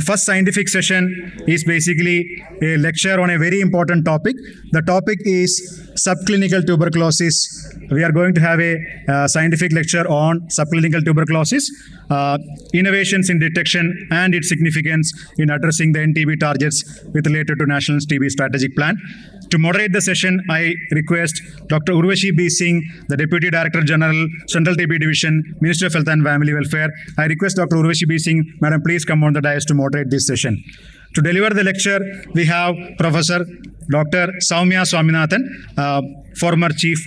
first scientific session is basically a lecture on a very important topic. The topic is subclinical tuberculosis. We are going to have a scientific lecture on subclinical tuberculosis, innovations in detection and its significance in addressing the NTB targets with related to National TB Strategic Plan. To moderate the session, I request Dr. Urvashi B. Singh, the Deputy Director General, Central TB Division, Ministry of Health and Family Welfare. I request Dr. Urvashi B. Singh, Madam, please come on the dais to moderate this session. To deliver the lecture, we have Professor Dr. Soumya Swaminathan, former Chief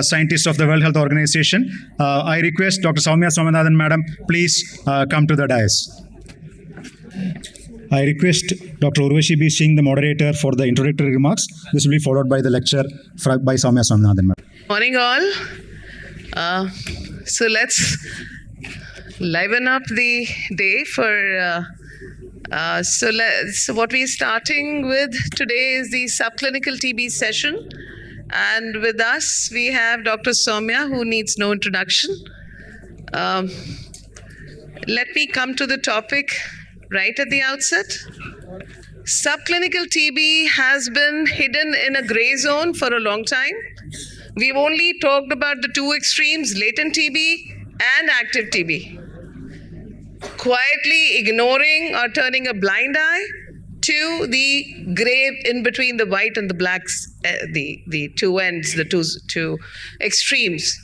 Scientist of the World Health Organization. I request Dr. Soumya Swaminathan, Madam, please come to the dais. I request Dr. Urvashi B. Singh, the moderator, for the introductory remarks. This will be followed by the lecture by Soumya Swaminathan. Morning all. So let's liven up the day for... So what we're starting with today is the subclinical TB session. And with us, we have Dr. Soumya, who needs no introduction. Let me come to the topic right at the outset. Subclinical TB has been hidden in a gray zone for a long time. We've only talked about the two extremes, latent TB and active TB, quietly ignoring or turning a blind eye to the gray in between the white and the blacks, the two ends, the two extremes.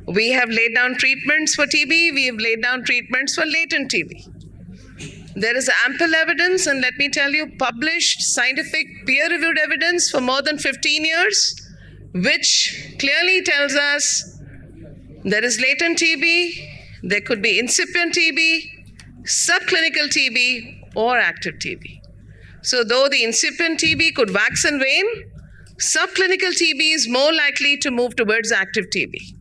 We have laid down treatments for TB, we have laid down treatments for latent TB. There is ample evidence, and let me tell you, published scientific peer-reviewed evidence for more than 15 years, which clearly tells us there is latent TB, there could be incipient TB, subclinical TB, or active TB. So though the incipient TB could wax and wane, subclinical TB is more likely to move towards active TB.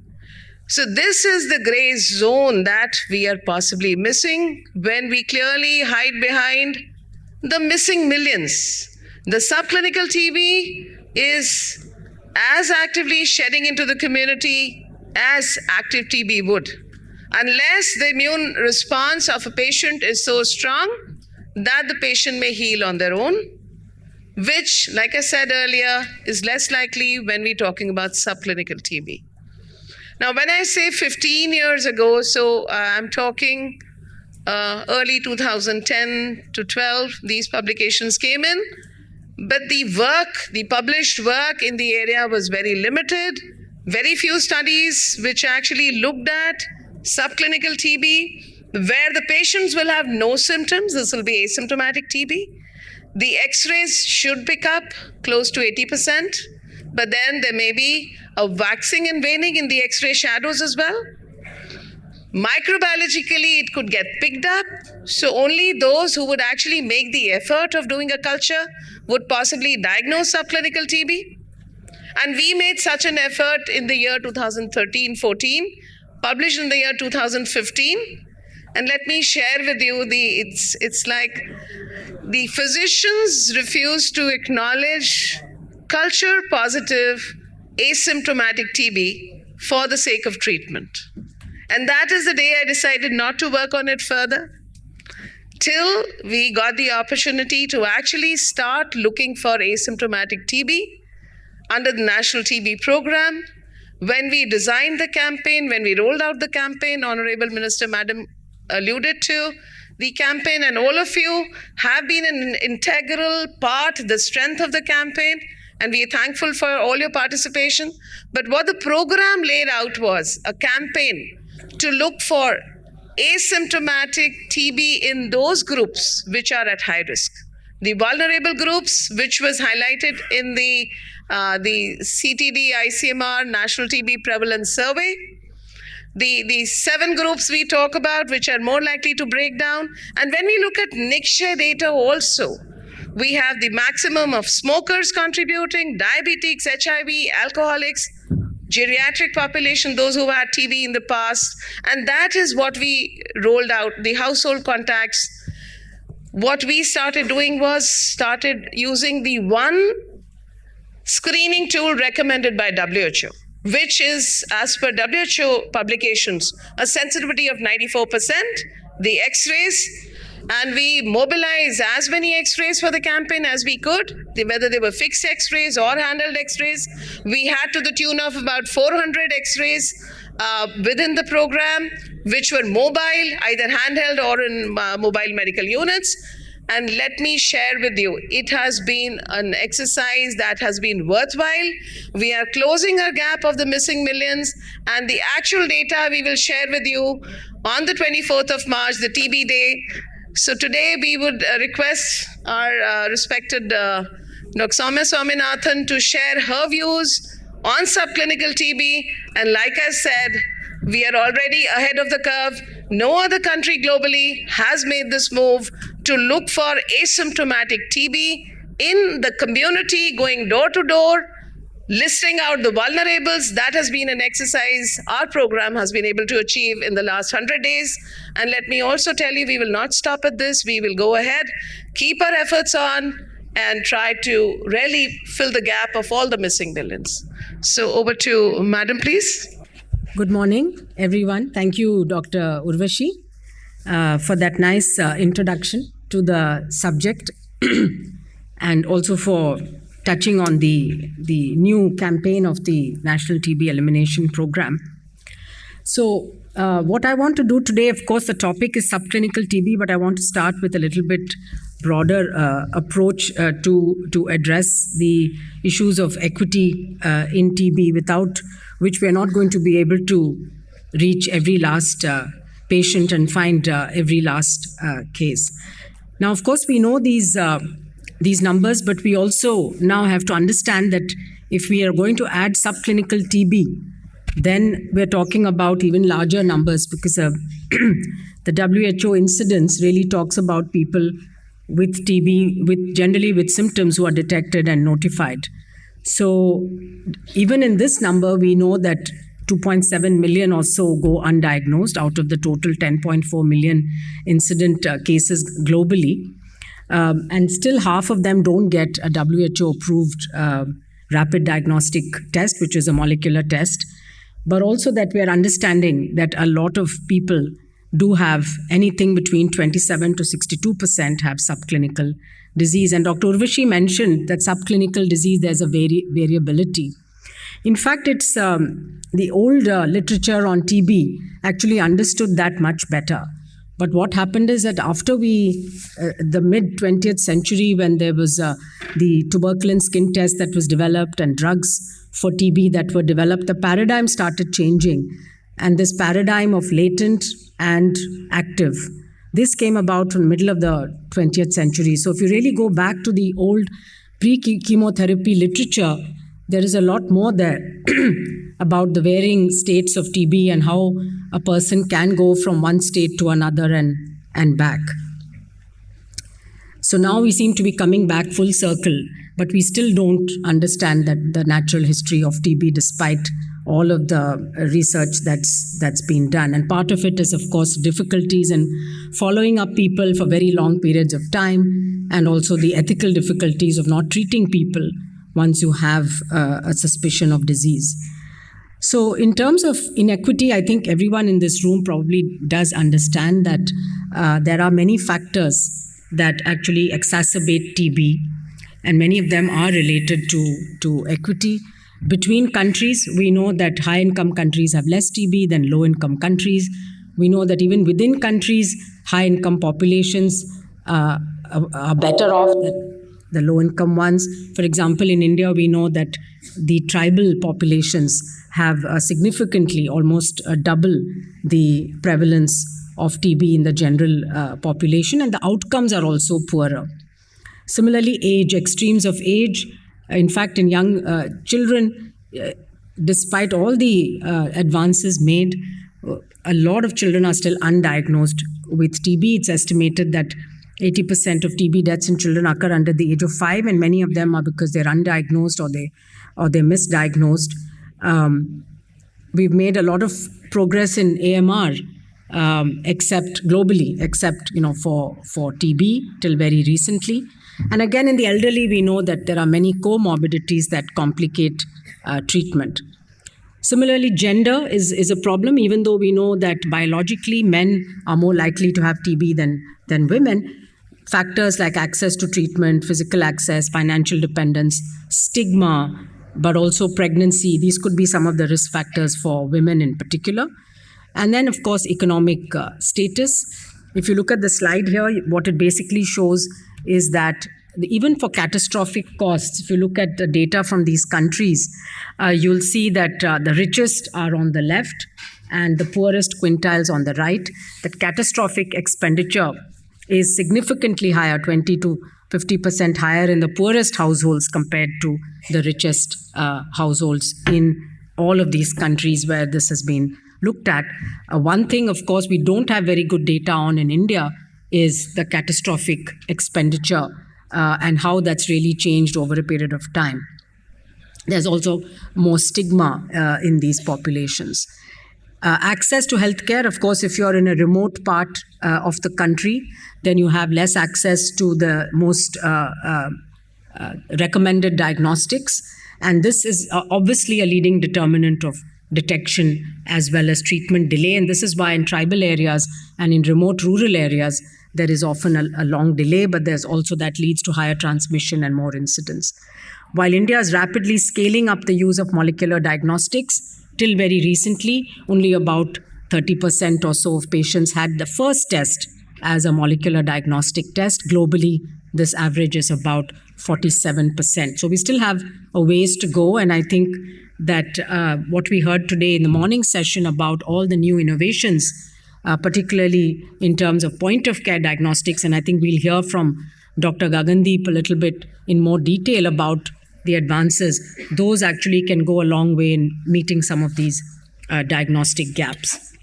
So this is the gray zone that we are possibly missing when we clearly hide behind the missing millions. The subclinical TB is as actively shedding into the community as active TB would, unless the immune response of a patient is so strong that the patient may heal on their own, which, like I said earlier, is less likely when we're talking about subclinical TB. Now, when I say 15 years ago, so I'm talking early 2010 to 12, these publications came in, but the published work in the area was very limited, very few studies which actually looked at subclinical TB, where the patients will have no symptoms. This will be asymptomatic TB. The x-rays should pick up close to 80%, but then there may be a waxing and waning in the x-ray shadows as well. Microbiologically, it could get picked up, so only those who would actually make the effort of doing a culture would possibly diagnose subclinical TB. And we made such an effort in the year 2013-14, published in the year 2015. And let me share with you, it's like the physicians refuse to acknowledge culture positive asymptomatic TB for the sake of treatment. And that is the day I decided not to work on it further, till we got the opportunity to actually start looking for asymptomatic TB under the National TB Program. When we designed the campaign, when we rolled out the campaign, Honorable Minister Madam alluded to the campaign, and all of you have been an integral part, the strength of the campaign, and we are thankful for all your participation. But what the program laid out was a campaign to look for asymptomatic TB in those groups which are at high risk. The vulnerable groups, which was highlighted in the CTD ICMR National TB Prevalence Survey. The 7 groups we talk about, which are more likely to break down. And when we look at NICSHARE data also, we have the maximum of smokers contributing, diabetics, HIV, alcoholics, geriatric population, those who had TB in the past. And that is what we rolled out, the household contacts. What we started doing was started using the one screening tool recommended by WHO, which is, as per WHO publications, a sensitivity of 94%, the X-rays, And we mobilized as many x-rays for the campaign as we could, whether they were fixed x-rays or handheld x-rays. We had to the tune of about 400 x-rays within the program, which were mobile, either handheld or in mobile medical units. And let me share with you, it has been an exercise that has been worthwhile. We are closing our gap of the missing millions, and the actual data we will share with you on the 24th of March, the TB day. So today we would request our respected Dr. Soumya Swaminathan to share her views on subclinical TB. And like I said, we are already ahead of the curve. No other country globally has made this move to look for asymptomatic TB in the community, going door to door, listing out the vulnerables. That has been an exercise our program has been able to achieve in the last 100 days. And let me also tell you, we will not stop at this. We will go ahead, keep our efforts on, and try to really fill the gap of all the missing millions. So over to Madam, please. Good morning, everyone. Thank you, Dr. Urvashi, for that nice introduction to the subject and also for touching on the new campaign of the National TB Elimination Program. So what I want to do today, of course, the topic is subclinical TB, but I want to start with a little bit broader approach to address the issues of equity in TB, without which we are not going to be able to reach every last patient and find every last case. Now, of course, we know these numbers, but we also now have to understand that if we are going to add subclinical TB, then we're talking about even larger numbers, because the WHO incidence really talks about people with TB, generally with symptoms who are detected and notified. So even in this number, we know that 2.7 million or so go undiagnosed out of the total 10.4 million incident cases globally. And still half of them don't get a WHO-approved rapid diagnostic test, which is a molecular test. But also that we are understanding that a lot of people do have anything between 27 to 62% have subclinical disease. And Dr. Urvashi mentioned that subclinical disease, there's a variability. In fact, it's the old literature on TB actually understood that much better. But what happened is that after the mid-20th century, when there was the tuberculin skin test that was developed and drugs for TB that were developed, the paradigm started changing. And this paradigm of latent and active, this came about from the middle of the 20th century. So if you really go back to the old pre-chemotherapy literature, there is a lot more there about the varying states of TB and how a person can go from one state to another and back. So now we seem to be coming back full circle, but we still don't understand that the natural history of TB, despite all of the research that's been done. And part of it is, of course, difficulties in following up people for very long periods of time, and also the ethical difficulties of not treating people once you have a suspicion of disease. So in terms of inequity, I think everyone in this room probably does understand that there are many factors that actually exacerbate TB, and many of them are related to equity. Between countries, we know that high-income countries have less TB than low-income countries. We know that even within countries, high-income populations are better off than the low-income ones. For example, in India, we know that the tribal populations have significantly, almost double the prevalence of TB in the general population, and the outcomes are also poorer. Similarly, age, extremes of age. In fact, in young children, despite all the advances made, a lot of children are still undiagnosed with TB. It's estimated that 80% of TB deaths in children occur under the age of 5, and many of them are because they're undiagnosed or they're misdiagnosed. We've made a lot of progress in AMR, except globally, except for TB till very recently. And again, in the elderly, we know that there are many comorbidities that complicate treatment. Similarly, gender is a problem, even though we know that biologically men are more likely to have TB than women. Factors like access to treatment, physical access, financial dependence, stigma, but also pregnancy, these could be some of the risk factors for women in particular. And then, of course, economic status. If you look at the slide here, what it basically shows is that even for catastrophic costs, if you look at the data from these countries, you'll see that the richest are on the left and the poorest quintiles on the right. That catastrophic expenditure is significantly higher, 20 to 50% higher in the poorest households compared to the richest households in all of these countries where this has been looked at. One thing, of course, we don't have very good data on in India is the catastrophic expenditure and how that's really changed over a period of time. There's also more stigma in these populations. Access to healthcare, of course, if you're in a remote part of the country, then you have less access to the most recommended diagnostics. And this is obviously a leading determinant of detection as well as treatment delay. And this is why in tribal areas and in remote rural areas, there is often a long delay, but there's also that leads to higher transmission and more incidence. While India is rapidly scaling up the use of molecular diagnostics, till very recently, only about 30% or so of patients had the first test as a molecular diagnostic test. Globally, this average is about 47%. So we still have a ways to go. And I think that what we heard today in the morning session about all the new innovations, particularly in terms of point-of-care diagnostics, and I think we'll hear from Dr. Gagandeep a little bit in more detail about the advances, those actually can go a long way in meeting some of these diagnostic gaps.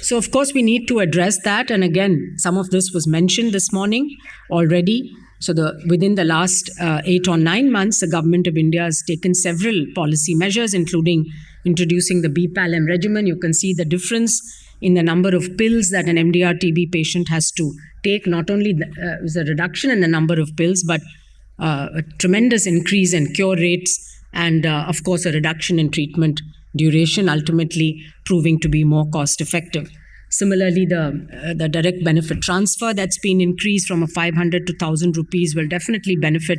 So, of course, we need to address that. And again, some of this was mentioned this morning already. So within the last 8 or 9 months, the government of India has taken several policy measures, including introducing the BPALM regimen. You can see the difference in the number of pills that an MDR TB patient has to take. Not only is a reduction in the number of pills, but a tremendous increase in cure rates and, of course, a reduction in treatment duration, ultimately proving to be more cost effective. Similarly, the direct benefit transfer that's been increased from 500 to 1,000 rupees will definitely benefit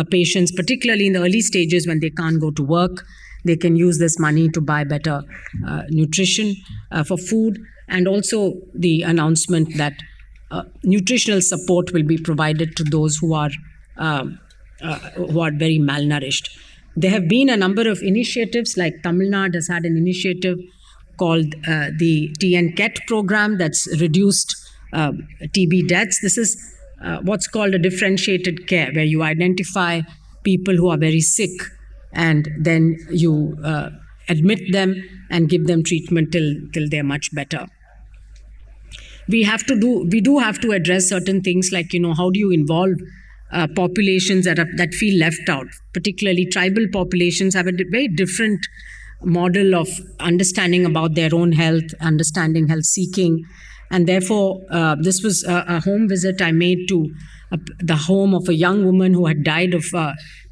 patients, particularly in the early stages when they can't go to work. They can use this money to buy better nutrition for food, and also the announcement that nutritional support will be provided to those who are very malnourished. There have been a number of initiatives, like Tamil Nadu has had an initiative called the TN-KET program that's reduced TB deaths. This is what's called a differentiated care, where you identify people who are very sick and then you admit them and give them treatment till they're much better. We do have to address certain things like, how do you involve populations that feel left out? Particularly tribal populations have a very different model of understanding about their own health, understanding health seeking. And therefore, this was a home visit I made to the home of a young woman who had died of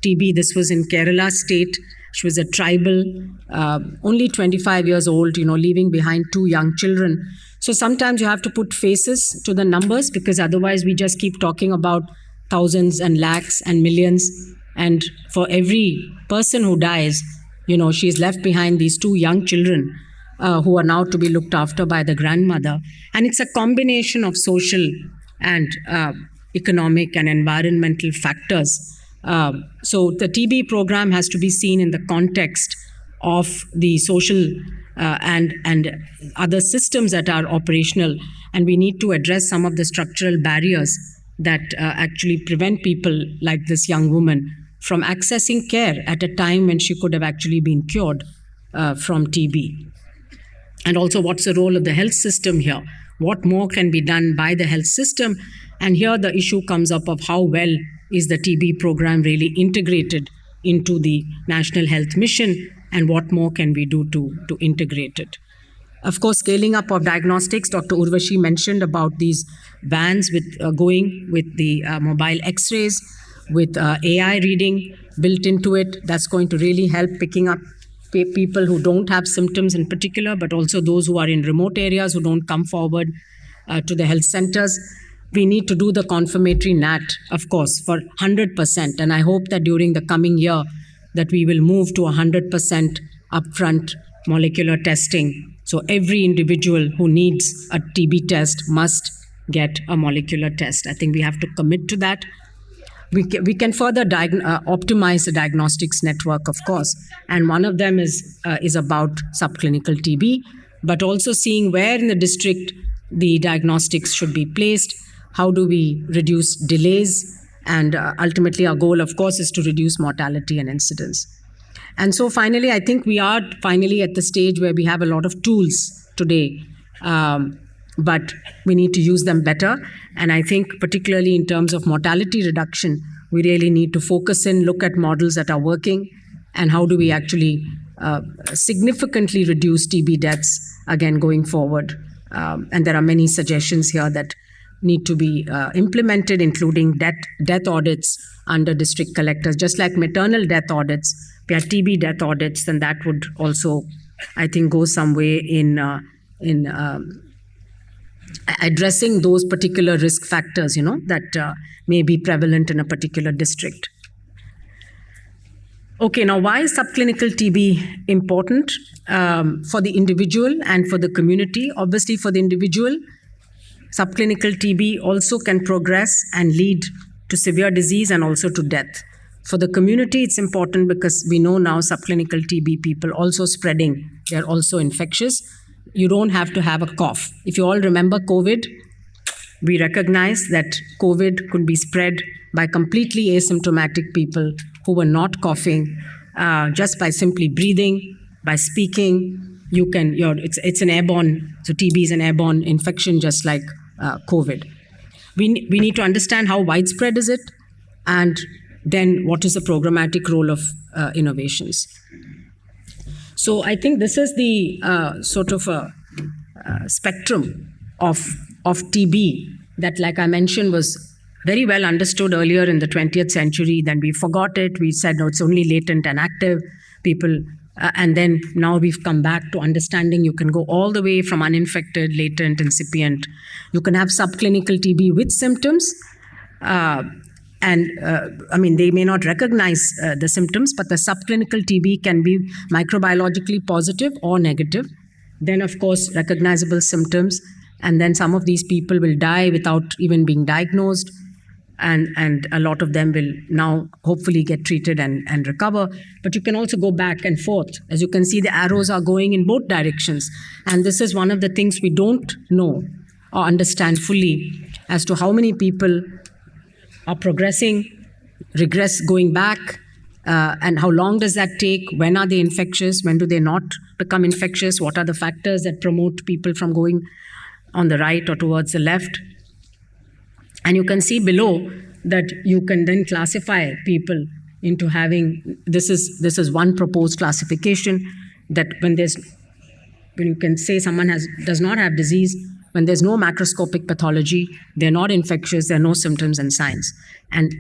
TB. This was in Kerala state. She was a tribal, only 25 years old, leaving behind 2 young children. So sometimes you have to put faces to the numbers, because otherwise we just keep talking about thousands and lakhs and millions. And for every person who dies, she's left behind these 2 young children who are now to be looked after by the grandmother. And it's a combination of social and economic and environmental factors. So the TB program has to be seen in the context of the social and other systems that are operational. And we need to address some of the structural barriers that actually prevent people like this young woman from accessing care at a time when she could have actually been cured from TB. And also, what's the role of the health system here? What more can be done by the health system? And here the issue comes up of how well is the TB program really integrated into the National Health Mission, and what more can we do to integrate it? Of course, scaling up of diagnostics. Dr. Urvashi mentioned about these vans going with the mobile x-rays. with AI reading built into it. That's going to really help picking up people who don't have symptoms in particular, but also those who are in remote areas who don't come forward to the health centers. We need to do the confirmatory NAT, of course, for 100%. And I hope that during the coming year that we will move to 100% upfront molecular testing. So every individual who needs a TB test must get a molecular test. I think we have to commit to that. We can further optimize the diagnostics network, of course. And one of them is about subclinical TB, but also seeing where in the district the diagnostics should be placed. How do we reduce delays? And ultimately, our goal, of course, is to reduce mortality and incidence. And so finally, I think we are finally at the stage where we have a lot of tools today, but we need to use them better. And I think particularly in terms of mortality reduction, we really need to focus in, look at models that are working, and how do we actually significantly reduce TB deaths, again, going forward. And there are many suggestions here that need to be implemented, including death audits under district collectors. Just like maternal death audits, we have TB death audits, then that would also, I think, go some way in addressing those particular risk factors, that may be prevalent in a particular district. Okay, now why is subclinical TB important for the individual and for the community? Obviously, for the individual, subclinical TB also can progress and lead to severe disease and also to death. For the community, it's important because we know now subclinical TB people also spreading. They're also infectious. You don't have to have a cough. If you all remember COVID, we recognize that COVID could be spread by completely asymptomatic people who were not coughing, just by simply breathing, by speaking. It's an airborne, so TB is an airborne infection just like COVID. We need to understand how widespread is it, and then what is the programmatic role of innovations. So I think this is the sort of a spectrum of TB that, like I mentioned, was very well understood earlier in the 20th century. Then we forgot it. We said, no, it's only latent and active. People and then now we've come back to understanding you can go all the way from uninfected, latent, incipient. You can have subclinical TB with symptoms. I mean, they may not recognize the symptoms, but the subclinical TB can be microbiologically positive or negative. Then, of course, recognizable symptoms. And then some of these people will die without even being diagnosed. And a lot of them will now hopefully get treated and recover. But you can also go back and forth. As you can see, the arrows are going in both directions. And this is one of the things we don't know or understand fully as to how many people are progressing, regress, going back, and how long does that take? When are they infectious? When do they not become infectious? What are the factors that promote people from going on the right or towards the left? And you can see below that you can then classify people into having, this is one proposed classification, that when you can say someone does not have disease, when there's no macroscopic pathology, they're not infectious, there are no symptoms and signs. And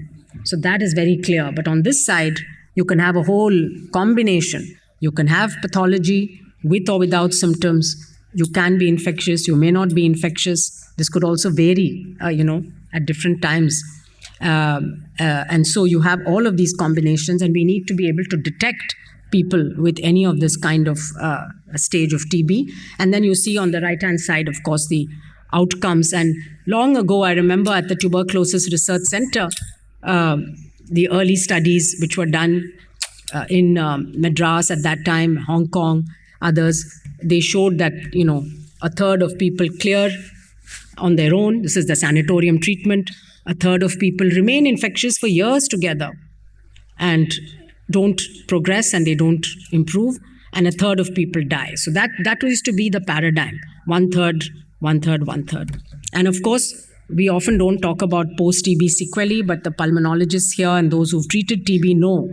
so that is very clear. But on this side, you can have a whole combination. You can have pathology with or without symptoms. You can be infectious, you may not be infectious. This could also vary, at different times. And so you have all of these combinations, and we need to be able to detect people with any of this kind of stage of TB. And then you see on the right-hand side, of course, the outcomes. And long ago, I remember at the Tuberculosis Research Center, the early studies which were done in Madras at that time, Hong Kong, others, they showed that, a third of people clear on their own. This is the sanatorium treatment. A third of people remain infectious for years together and don't progress and they don't improve. And a third of people die. So that used to be the paradigm. 1/3, 1/3, 1/3. And of course, we often don't talk about post-TB sequelae, but the pulmonologists here and those who've treated TB know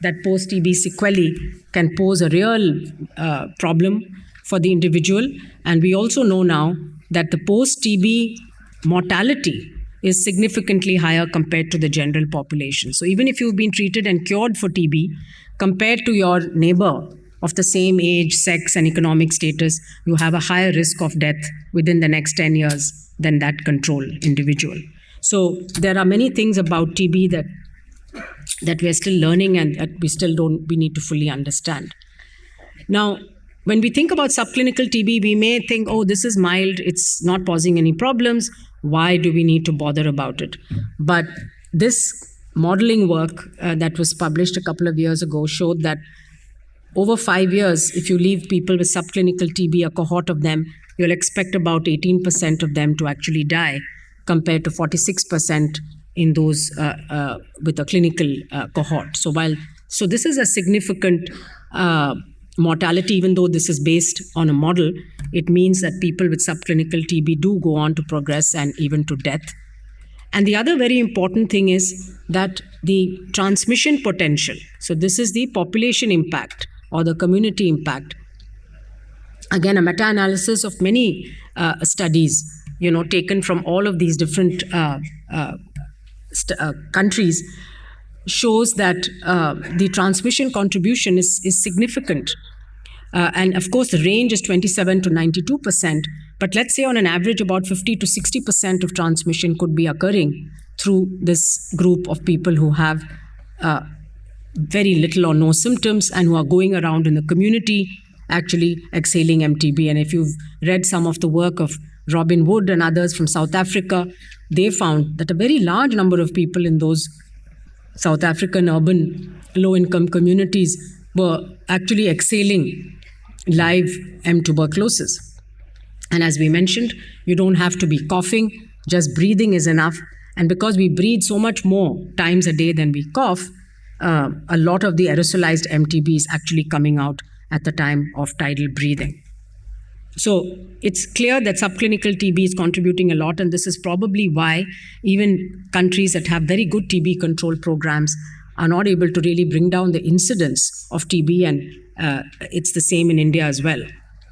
that post-TB sequelae can pose a real problem for the individual. And we also know now that the post-TB mortality is significantly higher compared to the general population. So even if you've been treated and cured for TB, compared to your neighbor of the same age, sex, and economic status, you have a higher risk of death within the next 10 years than that control individual. So there are many things about TB that we are still learning and that we need to fully understand. Now, when we think about subclinical TB, we may think, oh, this is mild, it's not causing any problems, why do we need to bother about it? But this modeling work that was published a couple of years ago showed that over 5 years, if you leave people with subclinical TB, a cohort of them, you'll expect about 18% of them to actually die, compared to 46% in those with a clinical cohort. So this is a significant mortality. Even though this is based on a model, it means that people with subclinical TB do go on to progress and even to death. And the other very important thing is that the transmission potential, so this is the population impact or the community impact. Again, a meta-analysis of many studies, taken from all of these different countries, shows that the transmission contribution is significant. And of course, the range is 27 to 92%. But let's say on an average, about 50 to 60% of transmission could be occurring through this group of people who have very little or no symptoms and who are going around in the community actually exhaling MTB. And if you've read some of the work of Robin Wood and others from South Africa, they found that a very large number of people in those South African urban low-income communities were actually exhaling live M. tuberculosis. And as we mentioned, you don't have to be coughing, just breathing is enough. And because we breathe so much more times a day than we cough, a lot of the aerosolized MTB is actually coming out at the time of tidal breathing. So it's clear that subclinical TB is contributing a lot, and this is probably why even countries that have very good TB control programs are not able to really bring down the incidence of TB, and it's the same in India as well.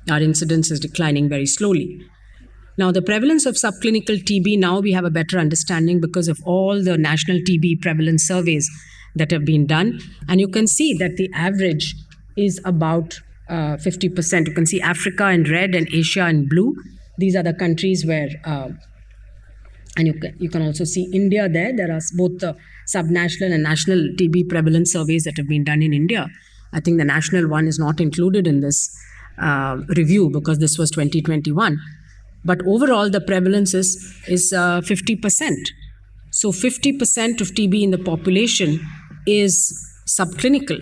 Our incidence is declining very slowly. Now, the prevalence of subclinical TB, now we have a better understanding because of all the national TB prevalence surveys that have been done. And you can see that the average is about 50%. You can see Africa in red and Asia in blue. These are the countries where, and you can also see India there. There are both the subnational and national TB prevalence surveys that have been done in India. I think the national one is not included in this review because this was 2021. But overall, the prevalence is 50%. So 50% of TB in the population is subclinical,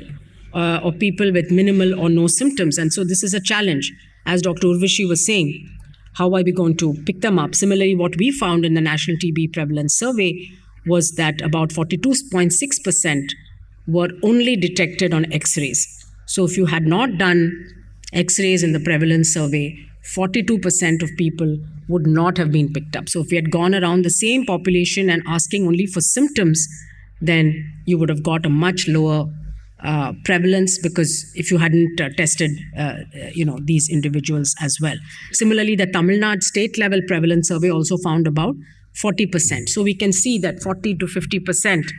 or people with minimal or no symptoms. And so this is a challenge. As Dr. Urvashi was saying, how are we going to pick them up? Similarly, what we found in the National TB Prevalence Survey was that about 42.6% were only detected on X-rays. So if you had not done X-rays in the prevalence survey, 42% of people would not have been picked up. So if we had gone around the same population and asking only for symptoms, then you would have got a much lower prevalence, because if you hadn't tested these individuals as well. Similarly, the Tamil Nadu state level prevalence survey also found about 40%. So we can see that 40 to 50%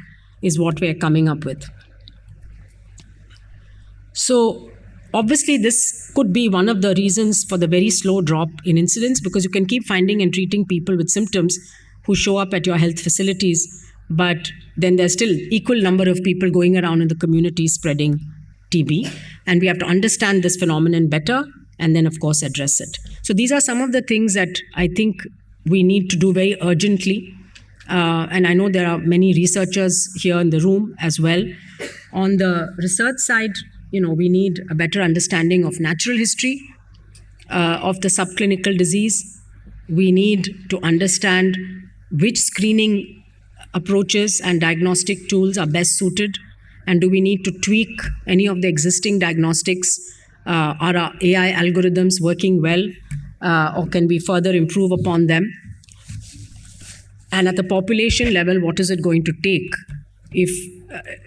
is what we are coming up with. So obviously, this could be one of the reasons for the very slow drop in incidence, because you can keep finding and treating people with symptoms who show up at your health facilities, but then there's still equal number of people going around in the community spreading TB. And we have to understand this phenomenon better and then, of course, address it. So these are some of the things that I think we need to do very urgently. And I know there are many researchers here in the room as well. On the research side, we need a better understanding of natural history of the subclinical disease. We need to understand which screening approaches and diagnostic tools are best suited, and do we need to tweak any of the existing diagnostics? Are our AI algorithms working well, or can we further improve upon them? And at the population level, what is it going to take if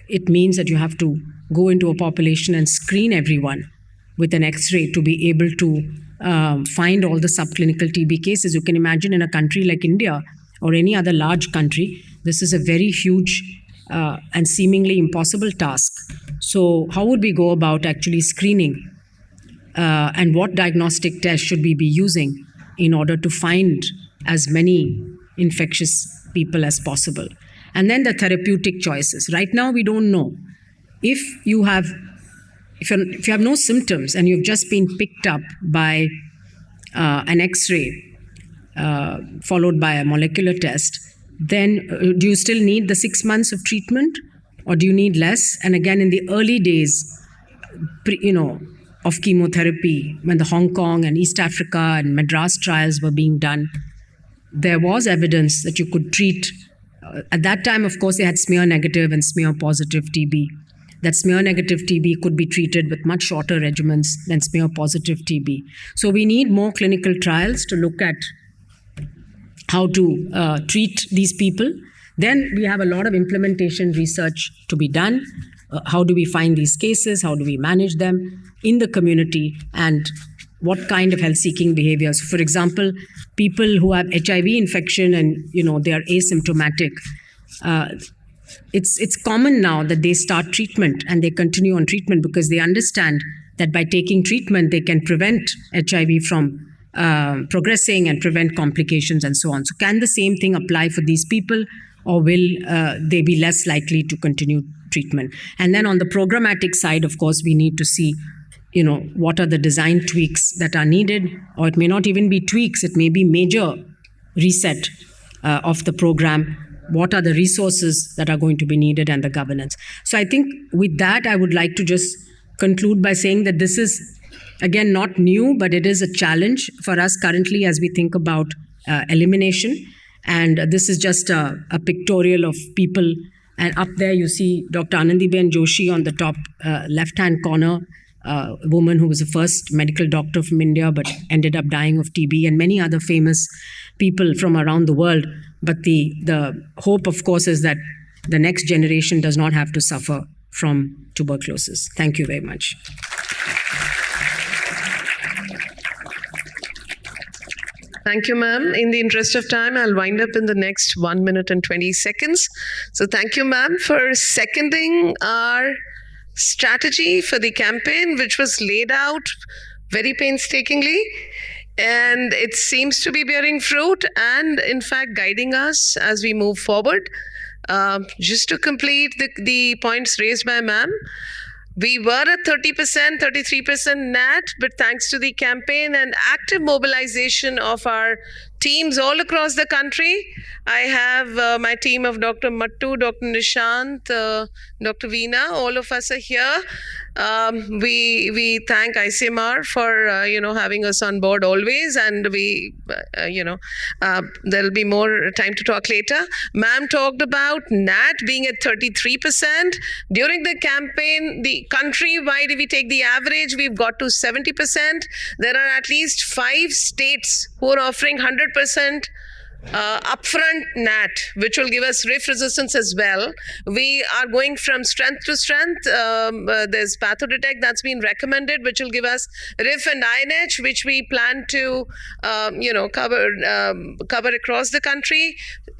it means that you have to go into a population and screen everyone with an X-ray to be able to find all the subclinical TB cases? You can imagine in a country like India, or any other large country, this is a very huge and seemingly impossible task. So how would we go about actually screening, and what diagnostic tests should we be using in order to find as many infectious people as possible? And then the therapeutic choices. Right now, we don't know. If you have no symptoms and you've just been picked up by an X-ray followed by a molecular test, then do you still need the 6 months of treatment, or do you need less? And again, in the early days, of chemotherapy, when the Hong Kong and East Africa and Madras trials were being done, there was evidence that you could treat. At that time, of course, they had smear negative and smear positive TB. That smear negative TB could be treated with much shorter regimens than smear positive TB. So we need more clinical trials to look at how to treat these people. Then we have a lot of implementation research to be done. How do we find these cases? How do we manage them in the community? And what kind of health-seeking behaviors? For example, people who have HIV infection and they are asymptomatic. It's common now that they start treatment and they continue on treatment because they understand that by taking treatment they can prevent HIV from progressing and prevent complications and so on. So can the same thing apply for these people, or will they be less likely to continue treatment? And then on the programmatic side, of course, we need to see what are the design tweaks that are needed, or it may not even be tweaks, it may be major reset of the program. What are the resources that are going to be needed, and the governance? So I think with that, I would like to just conclude by saying that this is, again, not new, but it is a challenge for us currently as we think about elimination. And this is just a pictorial of people. And up there you see Dr. Anandiben Joshi on the top left-hand corner, a woman who was the first medical doctor from India but ended up dying of TB, and many other famous people from around the world. But the hope, of course, is that the next generation does not have to suffer from tuberculosis. Thank you very much. Thank you, ma'am. In the interest of time, I'll wind up in the next 1 minute and 20 seconds. So thank you, ma'am, for seconding our strategy for the campaign, which was laid out very painstakingly. And it seems to be bearing fruit and, in fact, guiding us as we move forward. Just to complete the points raised by ma'am, we were at 30%, 33% NAT, but thanks to the campaign and active mobilization of our teams all across the country, I have my team of Dr. Mattu, Dr. Nishant, Dr. Veena, all of us are here. We thank ICMR for having us on board always, and we there'll be more time to talk later. Ma'am talked about NAT being at 33%. During the campaign, the country-wide, if we take the average, we've got to 70%. There are at least 5 states who are offering 100% upfront NAT, which will give us RIF resistance as well. We are going from strength to strength. There's PathoDetect that's been recommended, which will give us RIF and INH, which we plan to cover across the country.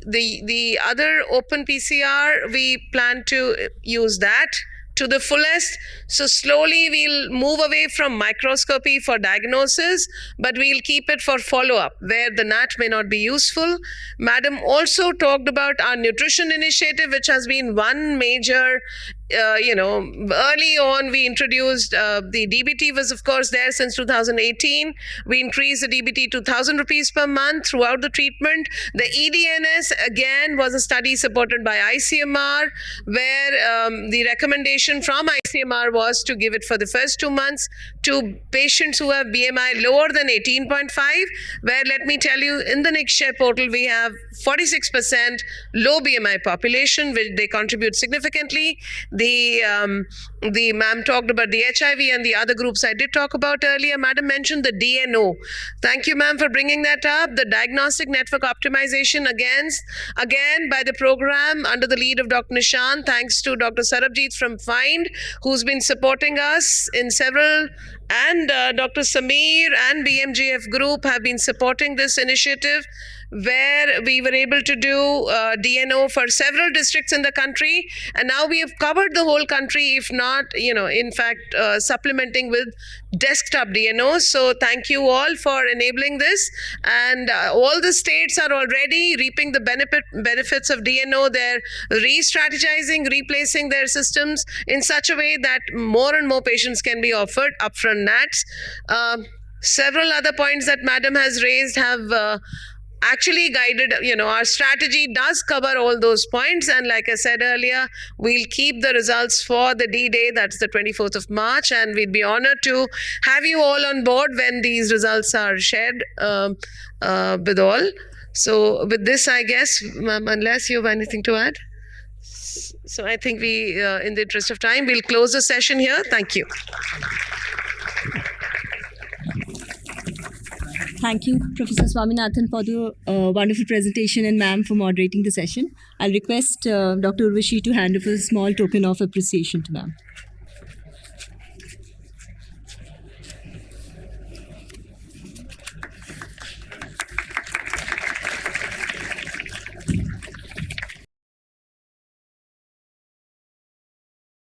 The other open PCR, we plan to use that to the fullest. So slowly we'll move away from microscopy for diagnosis, but we'll keep it for follow-up where the NAT may not be useful. Madam also talked about our nutrition initiative, which has been one major early on we introduced the DBT was of course there since 2018. We increased the DBT to 1,000 rupees per month throughout the treatment. The EDNS again was a study supported by ICMR where the recommendation from ICMR was to give it for the first 2 months to patients who have BMI lower than 18.5, where let me tell you, in the NixShare portal we have 46% low BMI population, which they contribute significantly. The ma'am talked about the HIV and the other groups I did talk about earlier. Madam mentioned the DNO. Thank you, ma'am, for bringing that up. The diagnostic network optimization again by the program under the lead of Dr. Nishant, thanks to Dr. Sarabjit from FIND, who's been supporting us in several, and Dr. Samir and BMGF group have been supporting this initiative. where we were able to do DNO for several districts in the country, and now we have covered the whole country, if not, in fact, supplementing with desktop DNOs. So thank you all for enabling this, and all the states are already reaping the benefits of DNO. They're re-strategizing, replacing their systems in such a way that more and more patients can be offered upfront NATs. Several other points that Madam has raised have actually guided, our strategy does cover all those points. And like I said earlier, we'll keep the results for the D-Day, that's the 24th of March. And we'd be honored to have you all on board when these results are shared with all. So with this, I guess, unless you have anything to add. So I think we, in the interest of time, we'll close the session here. Thank you. Thank you, Professor Swaminathan, for the wonderful presentation, and ma'am for moderating the session. I'll request Dr. Urvashi to hand over a small token of appreciation to ma'am.